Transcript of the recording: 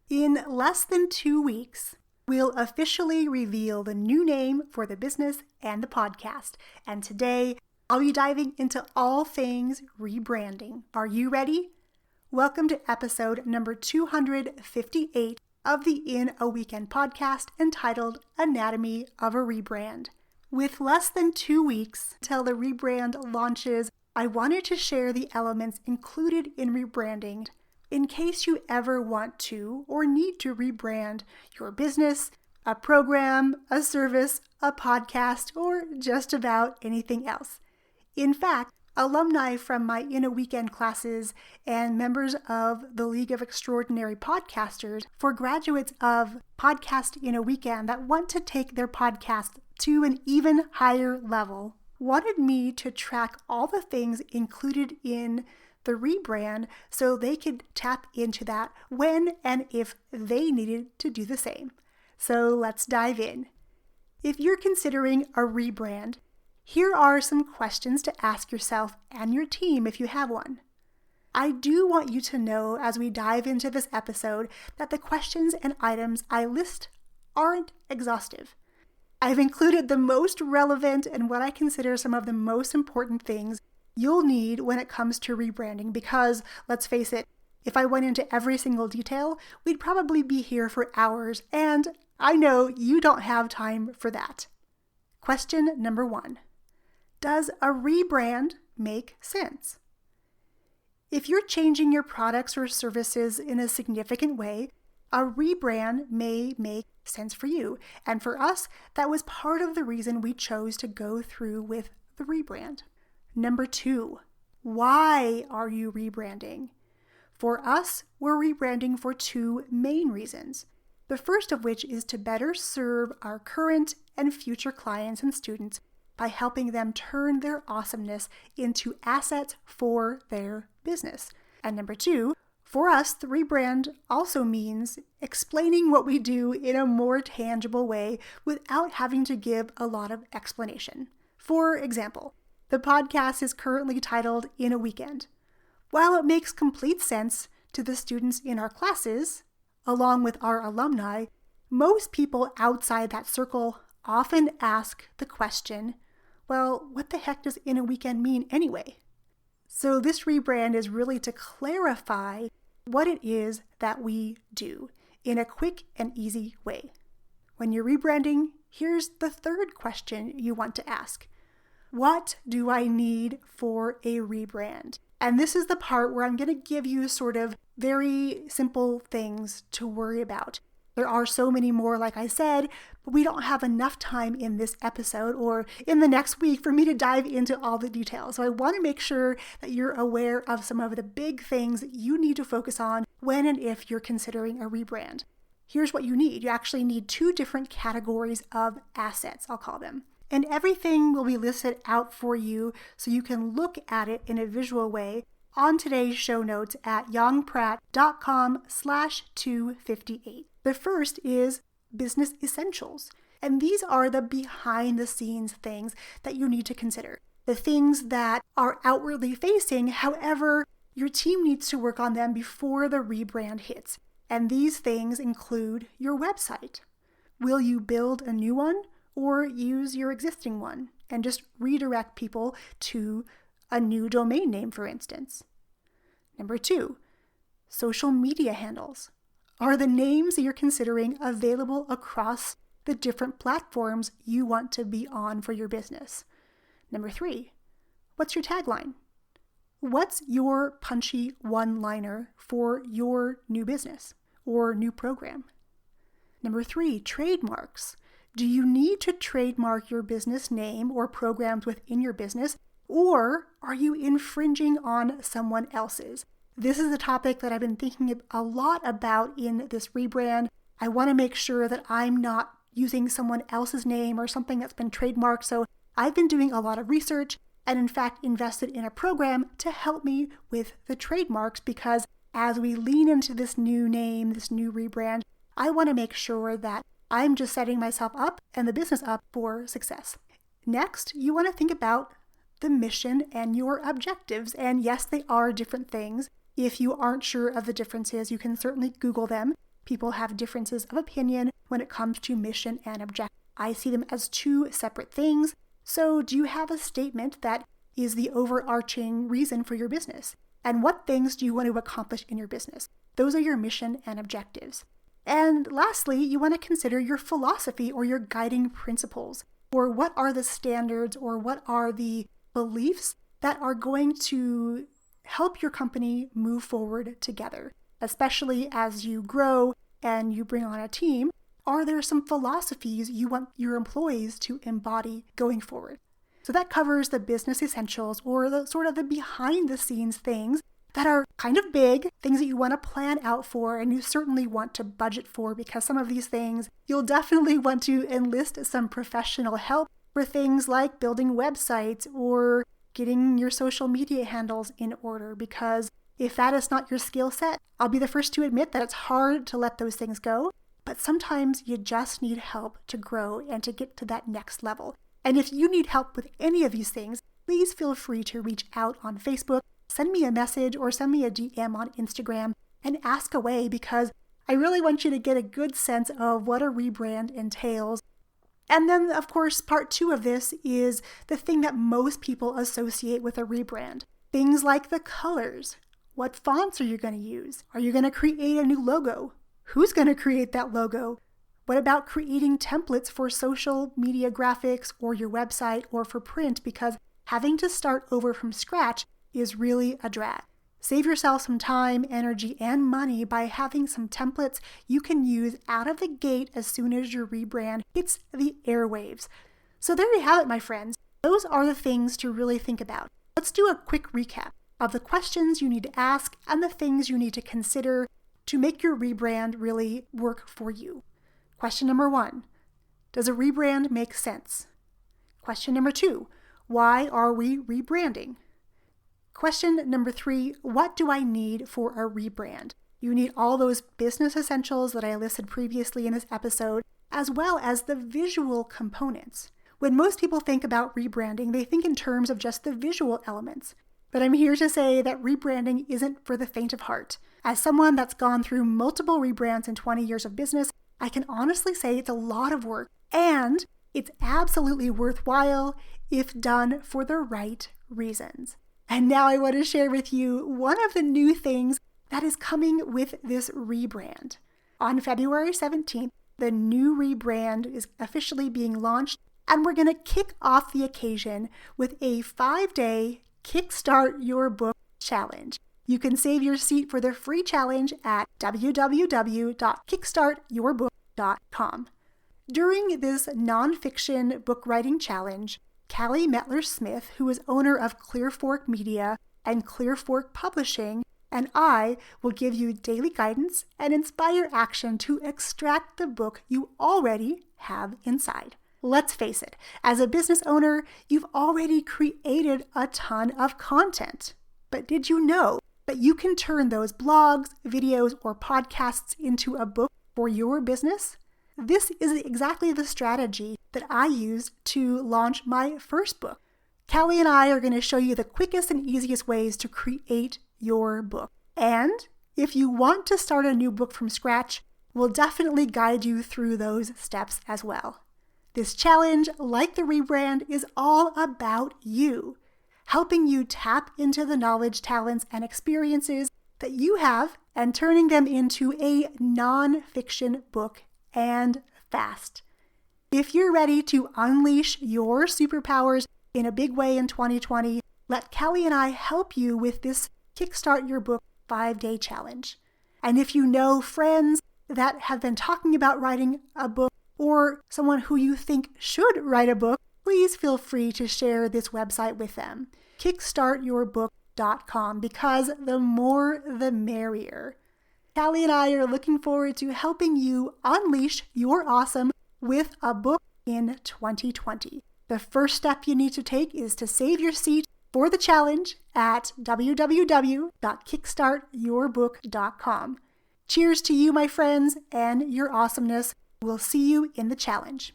In less than 2 weeks, we'll officially reveal the new name for the business and the podcast. And today, I'll be diving into all things rebranding. Are you ready? Welcome to episode number 258 of the In a Weekend podcast entitled Anatomy of a Rebrand. With less than 2 weeks till the rebrand launches, I wanted to share the elements included in rebranding in case you ever want to or need to rebrand your business, a program, a service, a podcast, or just about anything else. In fact, alumni from my In a Weekend classes and members of the League of Extraordinary Podcasters for graduates of Podcast in a Weekend that want to take their podcast to an even higher level wanted me to track all the things included in the rebrand so they could tap into that when and if they needed to do the same. So let's dive in. If you're considering a rebrand, here are some questions to ask yourself and your team if you have one. I do want you to know as we dive into this episode that the questions and items I list aren't exhaustive. I've included the most relevant and what I consider some of the most important things you'll need when it comes to rebranding because, let's face it, if I went into every single detail, we'd probably be here for hours, and I know you don't have time for that. Question number 1. Does a rebrand make sense? If you're changing your products or services in a significant way, a rebrand may make sense for you. And for us, that was part of the reason we chose to go through with the rebrand. Number 2, why are you rebranding? For us, we're rebranding for 2 main reasons. The first of which is to better serve our current and future clients and students by helping them turn their awesomeness into assets for their business. And number 2, for us, the rebrand also means explaining what we do in a more tangible way without having to give a lot of explanation. For example, the podcast is currently titled In a Weekend. While it makes complete sense to the students in our classes, along with our alumni, most people outside that circle often ask the question, well, what the heck does In a Weekend mean anyway? So this rebrand is really to clarify what it is that we do in a quick and easy way. When you're rebranding, here's the third question you want to ask. What do I need for a rebrand? And this is the part where I'm going to give you sort of very simple things to worry about. There are so many more, like I said, but we don't have enough time in this episode or in the next week for me to dive into all the details. So I want to make sure that you're aware of some of the big things that you need to focus on when and if you're considering a rebrand. Here's what you need. You actually need 2 different categories of assets, I'll call them. And everything will be listed out for you so you can look at it in a visual way on today's show notes at youngpratt.com/258. The first is business essentials. And these are the behind the scenes things that you need to consider. The things that are outwardly facing, however, your team needs to work on them before the rebrand hits. And these things include your website. Will you build a new one? Or use your existing one and just redirect people to a new domain name, for instance. Number 2, social media handles. Are the names that you're considering available across the different platforms you want to be on for your business? Number 3, what's your tagline? What's your punchy one-liner for your new business or new program? Number 3, trademarks. Do you need to trademark your business name or programs within your business, or are you infringing on someone else's? This is a topic that I've been thinking a lot about in this rebrand. I want to make sure that I'm not using someone else's name or something that's been trademarked, so I've been doing a lot of research and in fact invested in a program to help me with the trademarks because as we lean into this new name, this new rebrand, I want to make sure that I'm just setting myself up and the business up for success. Next, you want to think about the mission and your objectives. And yes, they are different things. If you aren't sure of the differences, you can certainly Google them. People have differences of opinion when it comes to mission and objective. I see them as two separate things. So do you have a statement that is the overarching reason for your business? And what things do you want to accomplish in your business? Those are your mission and objectives. And lastly, you want to consider your philosophy or your guiding principles, or what are the standards or what are the beliefs that are going to help your company move forward together, especially as you grow and you bring on a team. Are there some philosophies you want your employees to embody going forward? So that covers the business essentials, or the sort of the behind the scenes things that are kind of big, things that you want to plan out for and you certainly want to budget for, because some of these things you'll definitely want to enlist some professional help for, things like building websites or getting your social media handles in order, because if that is not your skill set, I'll be the first to admit that it's hard to let those things go, but sometimes you just need help to grow and to get to that next level. And if you need help with any of these things, please feel free to reach out on Facebook, send me a message or send me a DM on Instagram and ask away, because I really want you to get a good sense of what a rebrand entails. And then, of course, part 2 of this is the thing that most people associate with a rebrand. Things like the colors. What fonts are you going to use? Are you going to create a new logo? Who's going to create that logo? What about creating templates for social media graphics or your website or for print? Because having to start over from scratch is really a drag. Save yourself some time, energy, and money by having some templates you can use out of the gate as soon as your rebrand hits the airwaves. So there you have it, my friends. Those are the things to really think about. Let's do a quick recap of the questions you need to ask and the things you need to consider to make your rebrand really work for you. Question number 1, does a rebrand make sense? Question number 2, why are we rebranding? Question number 3, what do I need for a rebrand? You need all those business essentials that I listed previously in this episode, as well as the visual components. When most people think about rebranding, they think in terms of just the visual elements. But I'm here to say that rebranding isn't for the faint of heart. As someone that's gone through multiple rebrands in 20 years of business, I can honestly say it's a lot of work, and it's absolutely worthwhile if done for the right reasons. And now I want to share with you one of the new things that is coming with this rebrand. On February 17th, the new rebrand is officially being launched, and we're going to kick off the occasion with a 5-day Kickstart Your Book challenge. You can save your seat for the free challenge at www.kickstartyourbook.com. During this nonfiction book writing challenge, Callie Mettler-Smith, who is owner of Clear Fork Media and Clear Fork Publishing, and I will give you daily guidance and inspire action to extract the book you already have inside. Let's face it, as a business owner, you've already created a ton of content. But did you know that you can turn those blogs, videos, or podcasts into a book for your business? This is exactly the strategy that I used to launch my first book. Callie and I are going to show you the quickest and easiest ways to create your book. And if you want to start a new book from scratch, we'll definitely guide you through those steps as well. This challenge, like the rebrand, is all about you, helping you tap into the knowledge, talents, and experiences that you have and turning them into a nonfiction book, and fast. If you're ready to unleash your superpowers in a big way in 2020, let Callie and I help you with this Kickstart Your Book 5-day challenge. And if you know friends that have been talking about writing a book, or someone who you think should write a book, please feel free to share this website with them, kickstartyourbook.com, because the more the merrier. Callie and I are looking forward to helping you unleash your awesome with a book in 2020. The first step you need to take is to save your seat for the challenge at www.kickstartyourbook.com. Cheers to you, my friends, and your awesomeness. We'll see you in the challenge.